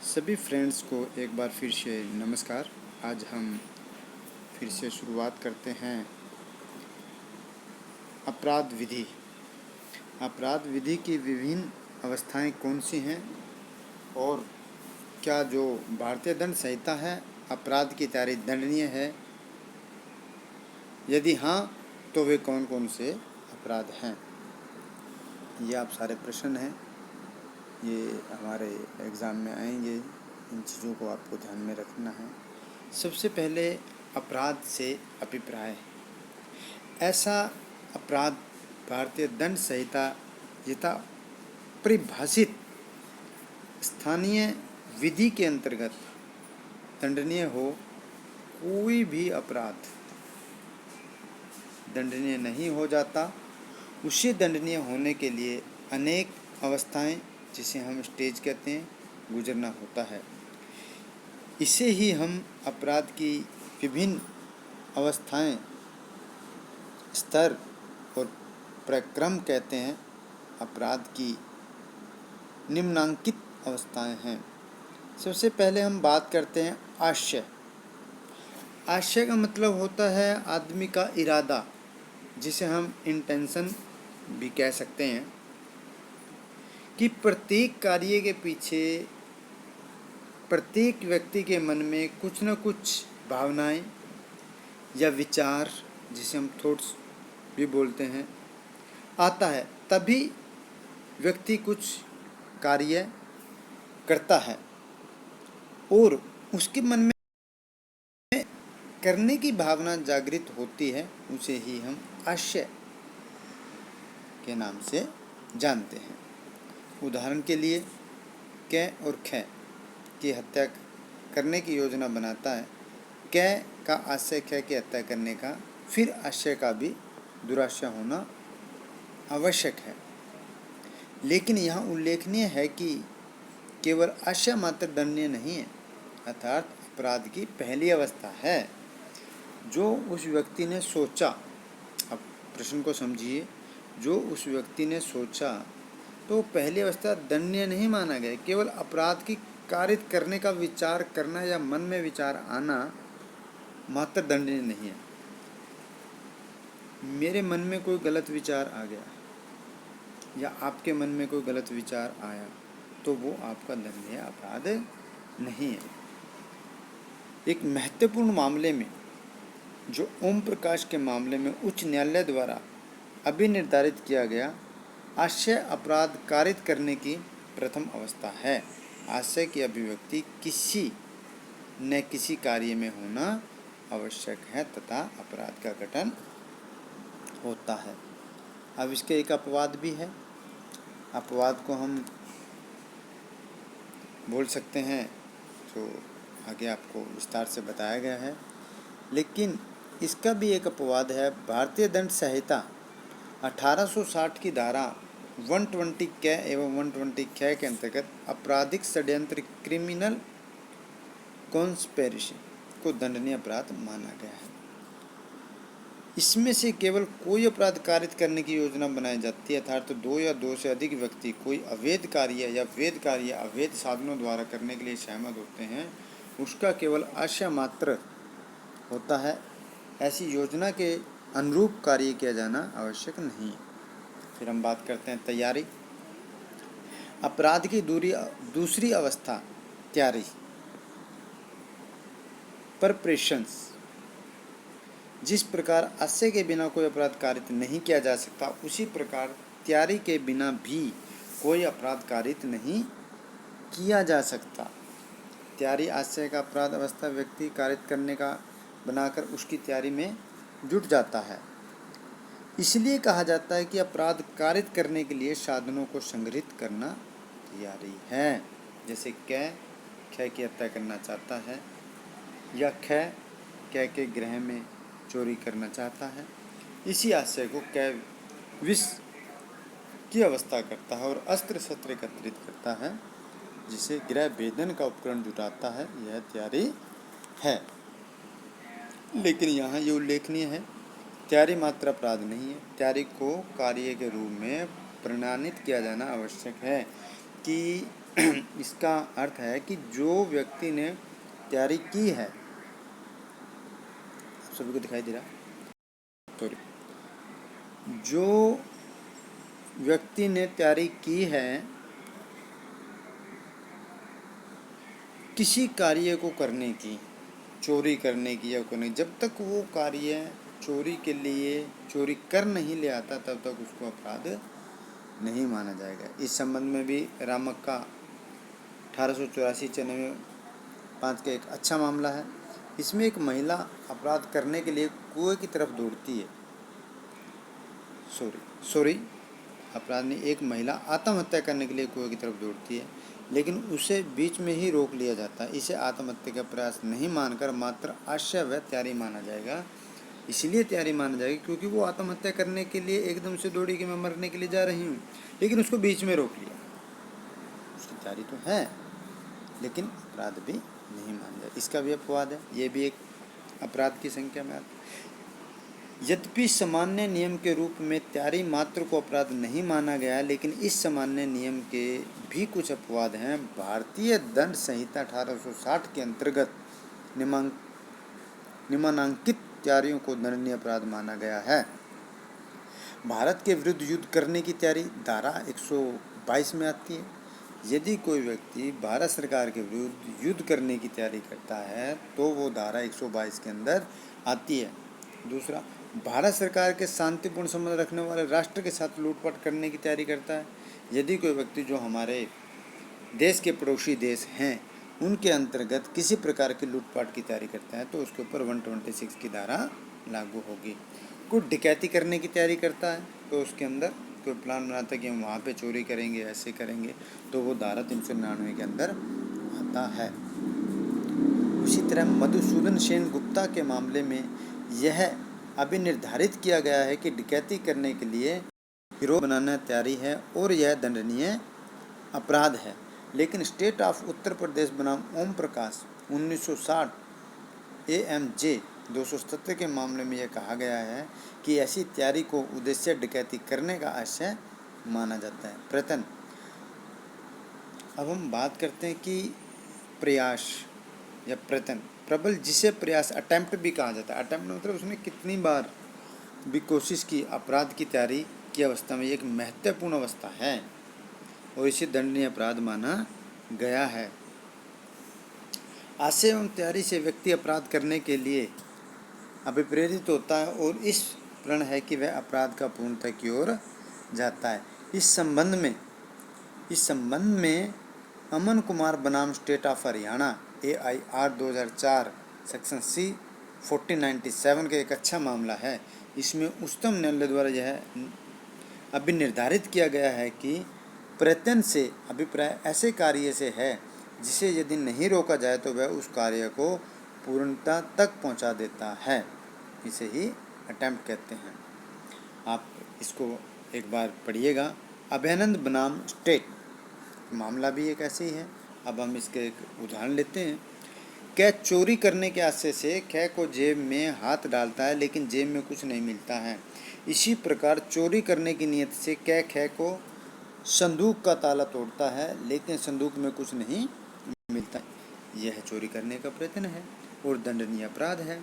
सभी फ्रेंड्स को एक बार फिर से नमस्कार। आज हम फिर से शुरुआत करते हैं अपराध विधि। अपराध विधि की विभिन्न अवस्थाएं कौन सी हैं और क्या जो भारतीय दंड संहिता है अपराध की तैयारी दंडनीय है, यदि हाँ तो वे कौन कौन से अपराध हैं। ये आप सारे प्रश्न हैं, ये हमारे एग्ज़ाम में आएंगे। इन चीज़ों को आपको ध्यान में रखना है। सबसे पहले अपराध से अभिप्राय। ऐसा अपराध भारतीय दंड संहिता यथा परिभाषित स्थानीय विधि के अंतर्गत दंडनीय हो। कोई भी अपराध दंडनीय नहीं हो जाता। उसे दंडनीय होने के लिए अनेक अवस्थाएं, जिसे हम स्टेज कहते हैं, गुजरना होता है। इसे ही हम अपराध की विभिन्न अवस्थाएं, स्तर और प्रक्रम कहते हैं। अपराध की निम्नांकित अवस्थाएं हैं। सबसे पहले हम बात करते हैं आशय। आशय का मतलब होता है आदमी का इरादा, जिसे हम इंटेंशन भी कह सकते हैं, कि प्रत्येक कार्य के पीछे प्रत्येक व्यक्ति के मन में कुछ न कुछ भावनाएं या विचार, जिसे हम थॉट्स भी बोलते हैं, आता है। तभी व्यक्ति कुछ कार्य करता है और उसके मन में करने की भावना जागृत होती है। उसे ही हम आशय के नाम से जानते हैं। उदाहरण के लिए कै और ख की हत्या करने की योजना बनाता है। कै का आशय ख की हत्या करने का, फिर आशय का भी दुराशय होना आवश्यक है। लेकिन यहाँ उल्लेखनीय है कि केवल आशय मात्र दंडनीय नहीं है, अर्थात अपराध की पहली अवस्था है जो उस व्यक्ति ने सोचा। अब प्रश्न को समझिए, जो उस व्यक्ति ने सोचा तो पहली अवस्था दंडनीय नहीं माना गया। केवल अपराध की कारित करने का विचार करना या मन में विचार आना मात्र दंडनीय नहीं है। मेरे मन में कोई गलत विचार आ गया या आपके मन में कोई गलत विचार आया तो वो आपका दंडनीय अपराध नहीं है। एक महत्वपूर्ण मामले में, जो ओम प्रकाश के मामले में उच्च न्यायालय द्वारा अभी निर्धारित किया गया, आशय अपराध कारित करने की प्रथम अवस्था है। आशय की अभिव्यक्ति किसी न किसी कार्य में होना आवश्यक है तथा अपराध का गठन होता है। अब इसके एक अपवाद भी है। अपवाद को हम बोल सकते हैं, जो आगे आपको विस्तार से बताया गया है। लेकिन इसका भी एक अपवाद है। भारतीय दंड संहिता 1860 की धारा 120 कै एवं 120 ख के अंतर्गत आपराधिक षड्यंत्र क्रिमिनल कॉन्स्पिरेसी को दंडनीय अपराध माना गया है। इसमें से केवल कोई अपराध कारित करने की योजना बनाई जाती है, अर्थात दो या दो से अधिक व्यक्ति कोई अवैध कार्य या वैध कार्य अवैध साधनों द्वारा करने के लिए सहमत होते हैं, उसका केवल आशय मात्र होता है। ऐसी योजना के अनुरूप कार्य किया जाना आवश्यक नहीं है। फिर हम बात करते हैं तैयारी। अपराध की दूसरी अवस्था तैयारी, प्रिपरेशंस। जिस प्रकार आशय के बिना कोई अपराध कारित नहीं किया जा सकता, उसी प्रकार तैयारी के बिना भी कोई अपराध कारित नहीं किया जा सकता। तैयारी आशय का अपराध अवस्था व्यक्ति कारित करने का बनाकर उसकी तैयारी में जुट जाता है। इसलिए कहा जाता है कि अपराध कारित करने के लिए साधनों को संग्रहित करना तैयारी है। जैसे कै ख की हत्या करना चाहता है, या ख के गृह में चोरी करना चाहता है। इसी आशय को कै विष की अवस्था करता है और अस्त्र शस्त्र एकत्रित करता है, जिसे गृह भेदन का उपकरण जुटाता है। यह तैयारी है। लेकिन यहाँ ये उल्लेखनीय है, तैयारी मात्र अपराध नहीं है। तैयारी को कार्य के रूप में प्रमाणित किया जाना आवश्यक है कि इसका अर्थ है कि जो व्यक्ति ने तैयारी की है, आप सभी को दिखाई दे रहा, सॉरी, जो व्यक्ति ने तैयारी की है किसी कार्य को करने की, चोरी करने की या करने, जब तक वो कार्य चोरी के लिए चोरी कर नहीं ले आता तब तक उसको अपराध नहीं माना जाएगा। इस संबंध में भी रामक का 1884-94-5 का एक अच्छा मामला है। इसमें एक महिला अपराध करने के लिए कुएं की तरफ दौड़ती है, अपराध ने एक महिला आत्महत्या करने के लिए कुएं की तरफ दौड़ती है, लेकिन उसे बीच में ही रोक लिया जाता है। इसे आत्महत्या का प्रयास नहीं मानकर मात्र आशय व तैयारी माना जाएगा। इसलिए तैयारी माना जाएगी क्योंकि वो आत्महत्या करने के लिए एकदम से दौड़ी कि मैं मरने के लिए जा रही हूँ, लेकिन उसको बीच में रोक लिया। उसकी तैयारी तो है लेकिन अपराध भी नहीं माना जाए, इसका भी अपवाद है। ये भी एक अपराध की संख्या में आता है। यद्यपि सामान्य नियम के रूप में तैयारी मात्र को अपराध नहीं माना गया, लेकिन इस सामान्य नियम के भी कुछ अपवाद हैं। भारतीय दंड संहिता 1860 के अंतर्गत निम्नांकित तैयारियों को दंडनीय अपराध माना गया है। भारत के विरुद्ध युद्ध करने की तैयारी धारा 122 में आती है। यदि कोई व्यक्ति भारत सरकार के विरुद्ध युद्ध करने की तैयारी करता है तो वो धारा 122 के अंदर आती है। दूसरा, भारत सरकार के शांतिपूर्ण संबंध रखने वाले राष्ट्र के साथ लूटपाट करने की तैयारी करता है। यदि कोई व्यक्ति जो हमारे देश के पड़ोसी देश हैं उनके अंतर्गत किसी प्रकार की लूटपाट की तैयारी करता है तो उसके ऊपर 126 की धारा लागू होगी। कोई डकैती करने की तैयारी करता है तो उसके अंदर कोई प्लान बनाता है कि हम वहाँ पे चोरी करेंगे, ऐसे करेंगे, तो वो धारा 399 के अंदर आता है। उसी तरह मधुसूदन सेन गुप्ता के मामले में यह अभी निर्धारित किया गया है कि डकैती करने के लिए गिरोह बनाना तैयारी है और यह दंडनीय अपराध है। लेकिन स्टेट ऑफ उत्तर प्रदेश बनाम ओम प्रकाश 1960 AMJ 277 के मामले में यह कहा गया है कि ऐसी तैयारी को उद्देश्य डकैती करने का आशय माना जाता है। प्रयत्न, अब हम बात करते हैं कि प्रयास या प्रयत्न, प्रबल जिसे प्रयास अटेम्प्ट भी कहा जाता है। अटेम्प्ट मतलब उसने कितनी बार भी कोशिश की, अपराध की तैयारी की अवस्था में एक महत्वपूर्ण अवस्था है और इसे दंडनीय अपराध माना गया है। आशय एवं तैयारी से व्यक्ति अपराध करने के लिए अभिप्रेरित होता है और इस प्रण है कि वह अपराध का पूर्णता की ओर जाता है। इस संबंध में अमन कुमार बनाम state of Haryana AIR 2004 section C 1497 का एक अच्छा मामला है। इसमें उच्चतम न्यायालय द्वारा यह अभी निर्धारित किया गया है कि प्रयत्न से अभिप्राय ऐसे कार्य से है जिसे यदि नहीं रोका जाए तो वह उस कार्य को पूर्णता तक पहुंचा देता है। इसे ही अटेम्प्ट कहते हैं। आप इसको एक बार पढ़िएगा। अभयानंद बनाम स्टेट मामला भी एक ऐसे ही है। अब हम इसके एक उदाहरण लेते हैं। कै चोरी करने के आशय से कै को जेब में हाथ डालता है लेकिन जेब में कुछ नहीं मिलता है। इसी प्रकार चोरी करने की नीयत से कै को संदूक का ताला तोड़ता है लेकिन संदूक में कुछ नहीं मिलता। यह चोरी करने का प्रयत्न है और दंडनीय अपराध है।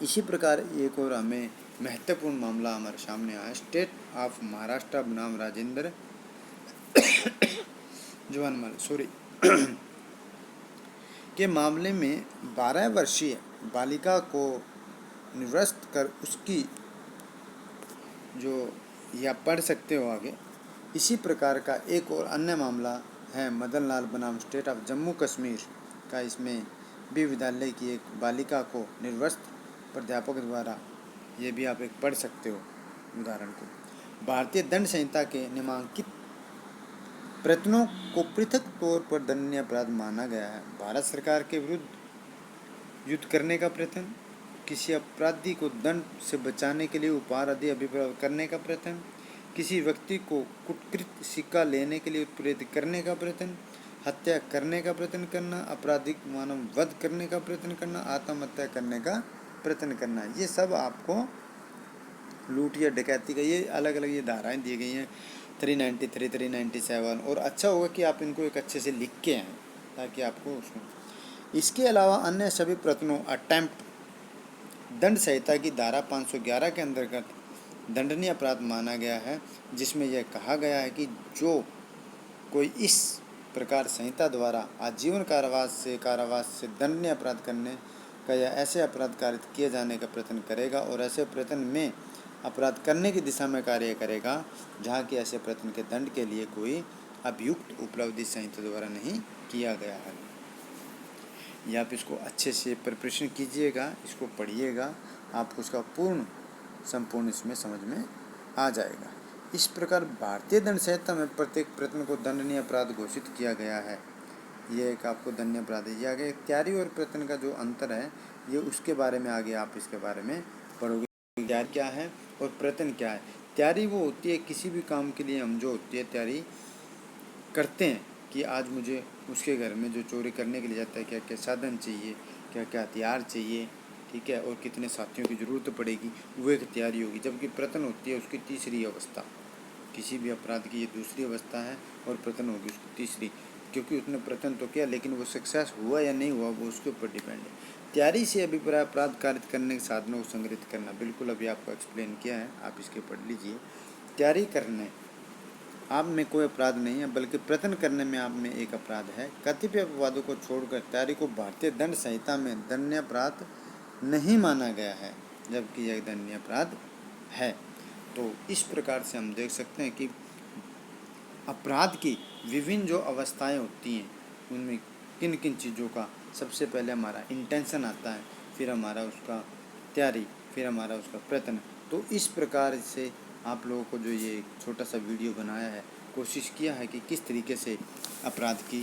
इसी प्रकार एक और हमें महत्वपूर्ण मामला हमारे सामने आया। स्टेट ऑफ महाराष्ट्र बनाम राजेंद्र जवानमल के मामले में 12 वर्षीय बालिका को निवृत्त कर उसकी जो, या पढ़ सकते हो आगे। इसी प्रकार का एक और अन्य मामला है मदन लाल बनाम स्टेट ऑफ जम्मू कश्मीर का। इसमें भी विद्यालय की एक बालिका को निर्वस्त्र प्राध्यापक द्वारा, ये भी आप एक पढ़ सकते हो उदाहरण को। भारतीय दंड संहिता के निम्नांकित प्रयत्नों को पृथक तौर पर दंडनीय अपराध माना गया है। भारत सरकार के विरुद्ध युद्ध करने का प्रयत्न, किसी अपराधी को दंड से बचाने के लिए उपहार आदि अभिप्राय करने का प्रयत्न, किसी व्यक्ति को कुटकृत सिक्का लेने के लिए उत्प्रेरित करने का प्रयत्न, हत्या करने का प्रयत्न करना, आपराधिक मानव वध करने का प्रयत्न करना, आत्महत्या करने का प्रयत्न करना, ये सब आपको लूट या डकैती का ये अलग अलग ये धाराएं दी गई हैं। 393, 397। और अच्छा होगा कि आप इनको एक अच्छे से लिख के आएँ ताकि आपको उसमें। इसके अलावा अन्य सभी प्रश्नों अटेम्प्ट दंड संहिता की धारा 511 के अंतर्गत दंडनीय अपराध माना गया है, जिसमें यह कहा गया है कि जो कोई इस प्रकार संहिता द्वारा आजीवन कारावास से दंडनीय अपराध करने का या ऐसे अपराध कारित किए जाने का प्रयत्न करेगा और ऐसे प्रयत्न में अपराध करने की दिशा में कार्य करेगा जहाँ की ऐसे प्रयत्न के दंड के लिए कोई अभियुक्त उपलब्धि संहिता द्वारा नहीं किया गया है। या आप इसको अच्छे से प्रिपरेशन कीजिएगा, इसको पढ़िएगा, आपको उसका संपूर्ण इसमें समझ में आ जाएगा। इस प्रकार भारतीय दंड संहिता में प्रत्येक प्रयत्न को दंडनीय अपराध घोषित किया गया है। ये एक आपको दंडनीय अपराध है। ये आगे तैयारी और प्रयत्न का जो अंतर है ये उसके बारे में आगे आप इसके बारे में पढ़ोगे। तैयारी क्या है और प्रयत्न क्या है। तैयारी वो होती है किसी भी काम के लिए हम जो होती है तैयारी करते हैं कि आज मुझे उसके घर में जो चोरी करने के लिए जाता है क्या क्या साधन चाहिए, क्या क्या हथियार चाहिए, ठीक है, और कितने साथियों की ज़रूरत पड़ेगी, वो एक तैयारी होगी। जबकि प्रयत्न होती है उसकी तीसरी अवस्था। किसी भी अपराध की ये दूसरी अवस्था है और प्रयत्न होगी उसकी तीसरी, क्योंकि उसने प्रयत्न तो किया लेकिन वो सक्सेस हुआ या नहीं हुआ वो उसके ऊपर डिपेंड है। तैयारी से अभिप्राय अपराध कारित करने के साधनों को संग्रहित करना, बिल्कुल अभी आपको एक्सप्लेन किया है, आप इसके पढ़ लीजिए। तैयारी करने आप में कोई अपराध नहीं है बल्कि प्रयत्न करने में आप में एक अपराध है। कतिपय अपवादों को छोड़कर तैयारी को भारतीय दंड संहिता में दंडनीय अपराध नहीं माना गया है, जबकि यह दंडनीय अपराध है। तो इस प्रकार से हम देख सकते हैं कि अपराध की विभिन्न जो अवस्थाएं होती हैं उनमें किन किन चीज़ों का सबसे पहले हमारा इंटेंशन आता है, फिर हमारा उसका तैयारी, फिर हमारा उसका प्रयत्न। तो इस प्रकार से आप लोगों को जो ये छोटा सा वीडियो बनाया है, कोशिश किया है कि किस तरीके से अपराध की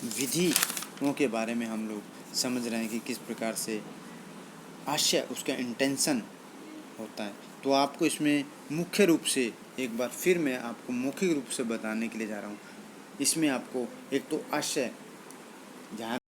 विधियों के बारे में हम लोग समझ रहे हैं कि किस प्रकार से आशय उसका इंटेंशन होता है। तो आपको इसमें मुख्य रूप से एक बार फिर मैं आपको मौखिक रूप से बताने के लिए जा रहा हूँ। इसमें आपको एक तो आशय, जहाँ